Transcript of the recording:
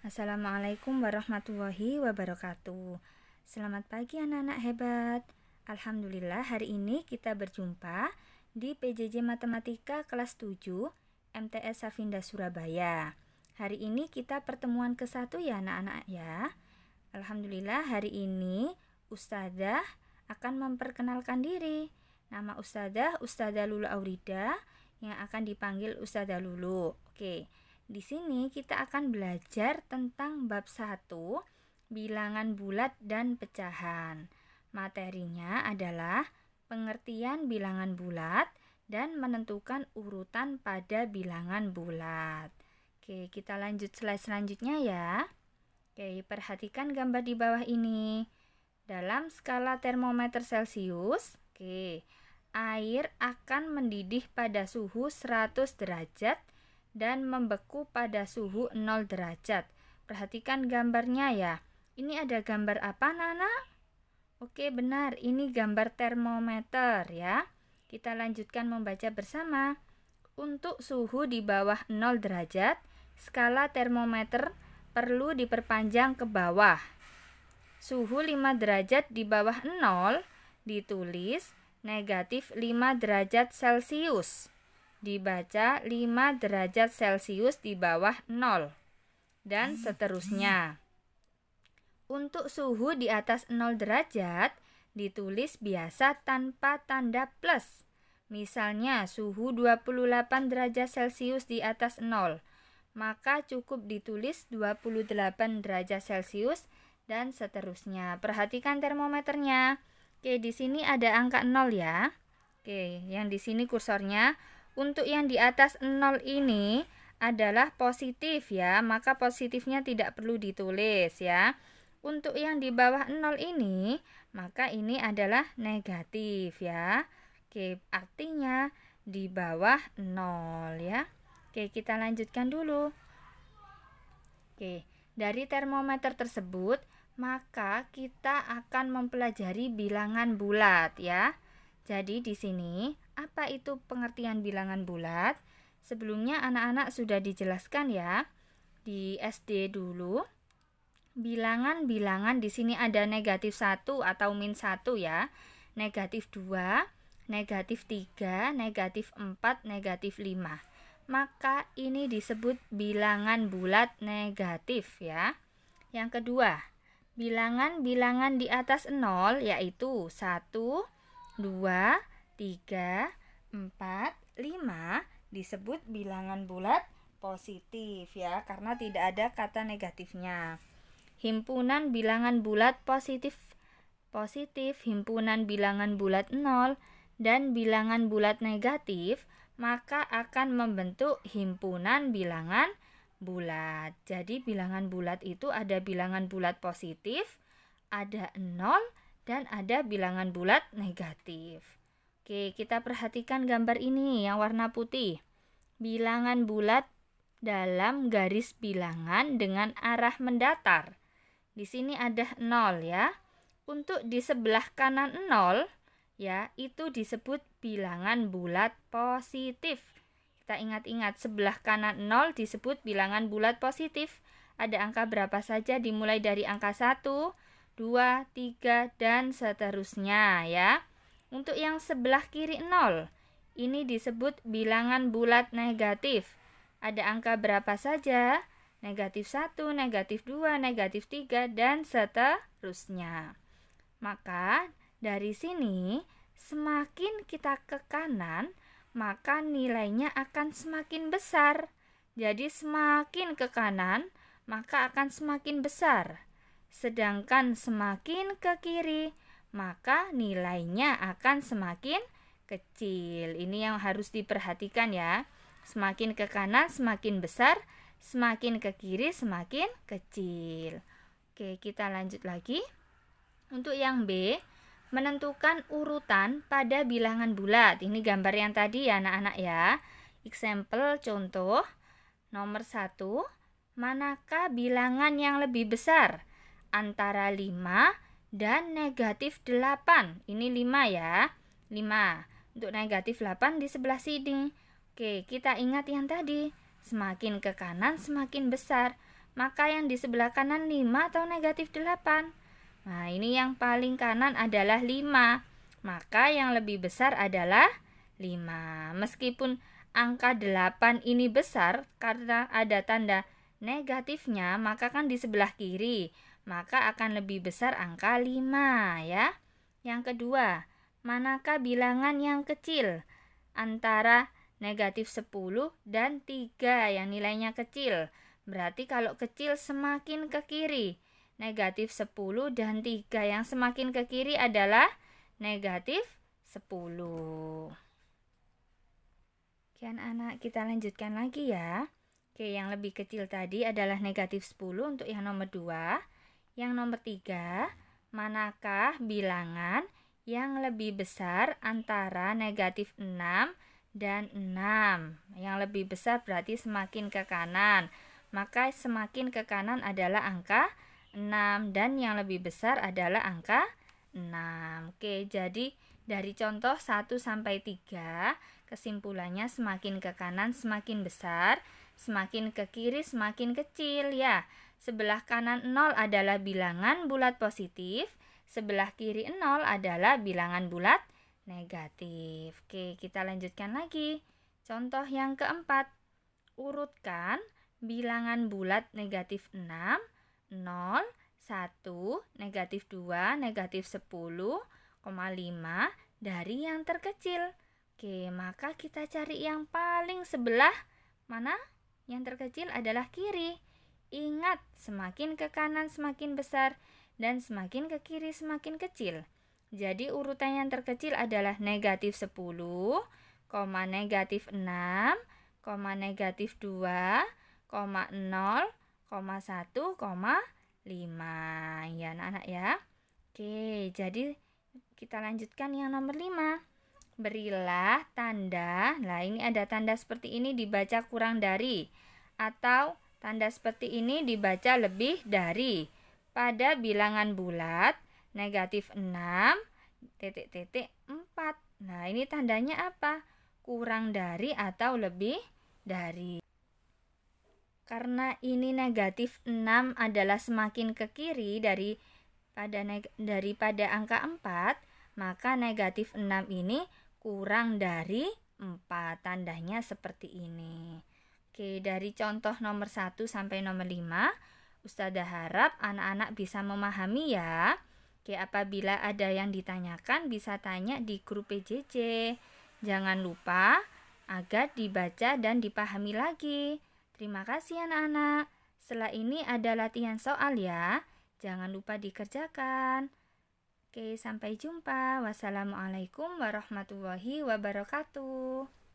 Assalamualaikum warahmatullahi wabarakatuh. Selamat pagi anak-anak hebat. Alhamdulillah hari ini kita berjumpa di PJJ Matematika kelas 7 MTS Safinda Surabaya. Hari ini kita pertemuan ke-1 ya anak-anak ya. Alhamdulillah hari ini Ustadzah akan memperkenalkan diri. Nama Ustadzah Lulu Aurida yang akan dipanggil Ustadzah Lulu. Oke. Di sini kita akan belajar tentang bab 1, bilangan bulat dan pecahan. Materinya adalah pengertian bilangan bulat dan menentukan urutan pada bilangan bulat. Oke, kita lanjut slide selanjutnya ya. Oke, perhatikan gambar di bawah ini. Dalam skala termometer Celcius, air akan mendidih pada suhu 100 derajat dan membeku pada suhu 0 derajat. Perhatikan gambarnya ya. Ini ada gambar apa, Nana? Oke, benar. Ini gambar termometer ya. Kita lanjutkan membaca bersama. Untuk suhu di bawah 0 derajat, skala termometer perlu diperpanjang ke bawah. Suhu 5 derajat di bawah 0 ditulis negatif 5 derajat Celcius. Dibaca 5 derajat Celcius di bawah 0 dan seterusnya. Untuk suhu di atas 0 derajat ditulis biasa tanpa tanda plus. Misalnya suhu 28 derajat Celcius di atas 0, maka cukup ditulis 28 derajat Celcius dan seterusnya. Perhatikan termometernya. Oke, di sini ada angka 0 ya. Oke, yang di sini kursornya. Untuk yang di atas 0 ini adalah positif ya, maka positifnya tidak perlu ditulis ya. Untuk yang di bawah 0 ini, maka ini adalah negatif ya. Oke, artinya di bawah 0 ya. Oke, kita lanjutkan dulu. Oke, dari termometer tersebut, maka kita akan mempelajari bilangan bulat ya. Jadi di sini, apa itu pengertian bilangan bulat? Sebelumnya anak-anak sudah dijelaskan ya di SD dulu. Bilangan-bilangan di sini ada negatif 1 atau min 1 ya. Negatif 2, negatif 3, negatif 4, negatif 5. Maka ini disebut bilangan bulat negatif ya. Yang kedua, bilangan-bilangan di atas 0 yaitu 1, 2, 3, 4, 5 disebut bilangan bulat positif ya, karena tidak ada kata negatifnya. Himpunan bilangan bulat positif, himpunan bilangan bulat 0 dan bilangan bulat negatif, maka akan membentuk himpunan bilangan bulat. Jadi bilangan bulat itu ada bilangan bulat positif, ada 0, dan ada bilangan bulat negatif. Oke, kita perhatikan gambar ini yang warna putih. Bilangan bulat dalam garis bilangan dengan arah mendatar. Di sini ada 0 ya. Untuk di sebelah kanan 0 ya, itu disebut bilangan bulat positif. Kita ingat-ingat, sebelah kanan 0 disebut bilangan bulat positif. Ada angka berapa saja dimulai dari angka 1, 2, 3, dan seterusnya ya. Untuk yang sebelah kiri 0, ini disebut bilangan bulat negatif. Ada angka berapa saja? Negatif 1, negatif 2, negatif 3, dan seterusnya. Maka dari sini semakin kita ke kanan, maka nilainya akan semakin besar. Jadi semakin ke kanan, maka akan semakin besar. Sedangkan semakin ke kiri, maka nilainya akan semakin kecil. Ini yang harus diperhatikan ya. Semakin ke kanan semakin besar, semakin ke kiri semakin kecil. Oke, kita lanjut lagi. Untuk yang B, menentukan urutan pada bilangan bulat. Ini gambar yang tadi ya anak-anak ya. Example contoh nomor 1, manakah bilangan yang lebih besar? Antara 5 dan negatif 8. Ini 5 ya. 5. Untuk negatif 8 di sebelah sini. Oke, kita ingat yang tadi. Semakin ke kanan semakin besar. maka yang di sebelah kanan 5 atau negatif 8? Nah, ini yang paling kanan adalah 5. Maka yang lebih besar adalah 5. Meskipun angka 8 ini besar karena ada tanda negatifnya, maka kan di sebelah kiri, maka akan lebih besar angka 5 ya. Yang kedua, manakah bilangan yang kecil antara negatif 10 dan 3 yang nilainya kecil? Berarti kalau kecil semakin ke kiri. Negatif 10 dan 3 yang semakin ke kiri adalah negatif 10. Oke anak-anak, kita lanjutkan lagi ya. Oke, yang lebih kecil tadi adalah negatif 10 untuk yang nomor 2. Yang nomor 3, manakah bilangan yang lebih besar antara negatif 6 dan 6? Yang lebih besar berarti semakin ke kanan. Maka semakin ke kanan adalah angka 6 dan yang lebih besar adalah angka 6. Oke, jadi dari contoh 1 sampai 3, kesimpulannya semakin ke kanan semakin besar, semakin ke kiri semakin kecil ya. Sebelah kanan 0 adalah bilangan bulat positif, sebelah kiri 0 adalah bilangan bulat negatif. Oke, kita lanjutkan lagi. Contoh yang keempat, urutkan bilangan bulat negatif 6, 0, 1, negatif 2, negatif 10, 5 dari yang terkecil. Oke, maka kita cari yang paling sebelah mana? Yang terkecil adalah kiri. Ingat, semakin ke kanan semakin besar dan semakin ke kiri semakin kecil. Jadi urutan yang terkecil adalah negatif 10, negatif 6, negatif 2, 0, 1, 5 ya anak-anak ya. Oke, jadi kita lanjutkan yang nomor 5. Berilah tanda. Nah, ini ada tanda seperti ini dibaca kurang dari, atau tanda seperti ini dibaca lebih dari. Pada bilangan bulat negatif 6, 4. Nah, ini tandanya apa? Kurang dari atau lebih dari. Karena ini negatif 6 adalah semakin ke kiri daripada angka 4, maka negatif 6 ini kurang dari 4. Tandanya seperti ini. Oke, dari contoh nomor 1 sampai nomor 5, Ustazah harap anak-anak bisa memahami ya. Oke, apabila ada yang ditanyakan bisa tanya di grup PJJ. Jangan lupa agar dibaca dan dipahami lagi. Terima kasih anak-anak. Setelah ini ada latihan soal ya. Jangan lupa dikerjakan. Oke, sampai jumpa. Wassalamualaikum warahmatullahi wabarakatuh.